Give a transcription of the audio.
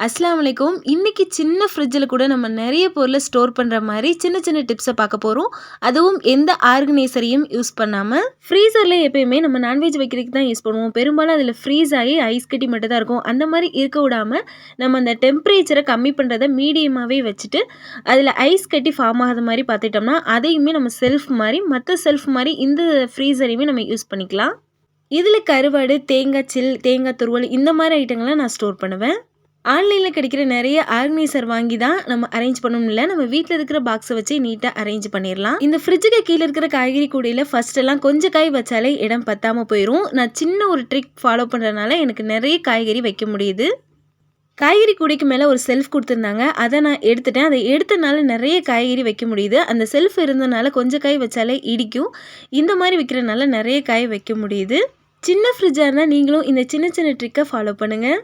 அஸ்ஸலாமு அலைக்கும். இன்னைக்கு சின்ன ஃப்ரிட்ஜில் கூட நம்ம நிறைய பொருளை ஸ்டோர் பண்ணுற மாதிரி சின்ன சின்ன டிப்ஸை பார்க்க போகிறோம். அதுவும் எந்த ஆர்கனைசரையும் யூஸ் பண்ணாமல். ஃப்ரீசரில் எப்பயுமே நம்ம நான்வெஜ் வைக்கிறதுக்கு தான் யூஸ் பண்ணுவோம். பெரும்பாலும் அதில் ஃப்ரீஸ் ஆகி ஐஸ் கட்டி மட்டும் தான் இருக்கும். அந்த மாதிரி இருக்க விடாமல் நம்ம அந்த டெம்பரேச்சரை கம்மி பண்ணுறதை மீடியமாகவே வச்சுட்டு அதில் ஐஸ் கட்டி ஃபார்ம் ஆகாத மாதிரி பார்த்துட்டோம்னா அதையுமே நம்ம செல்ஃப் மாதிரி மற்ற செல்ஃப் மாதிரி இந்த ஃப்ரீசரையுமே நம்ம யூஸ் பண்ணிக்கலாம். இதில் கருவாடு, தேங்காய் சில், தேங்காய் துருவல் இந்த மாதிரி ஐட்டங்களை நான் ஸ்டோர் பண்ணுவேன். ஆன்லைனில் கிடைக்கிற நிறைய ஆர்கனைசர் வாங்கி தான் நம்ம அரேஞ்ச் பண்ணணும் இல்லை, நம்ம வீட்டில் இருக்கிற பாக்ஸை வச்சு நீட்டாக அரேஞ்ச் பண்ணிடலாம். இந்த ஃப்ரிட்ஜுக்கு கீழே இருக்கிற காய்கறி கூடையில் ஃபர்ஸ்டெல்லாம் கொஞ்சம் காய் வச்சாலே இடம் பத்தாமல் போயிடும். நான் சின்ன ஒரு ட்ரிக் ஃபாலோ பண்ணுறதுனால எனக்கு நிறைய காய்கறி வைக்க முடியுது. காய்கறி கூடைக்கு மேலே ஒரு செல்ஃப் கொடுத்துருந்தாங்க, அதை நான் எடுத்துட்டேன். அதை எடுத்தனால நிறைய காய்கறி வைக்க முடியுது. அந்த செல்ஃப் இருந்தனால கொஞ்சம் காய் வச்சாலே இடிக்கும். இந்த மாதிரி வைக்கிறதுனால நிறைய காய் வைக்க முடியுது. சின்ன ஃப்ரிட்ஜாக இருந்தால் நீங்களும் இந்த சின்ன சின்ன ட்ரிக்கை ஃபாலோ பண்ணுங்கள்.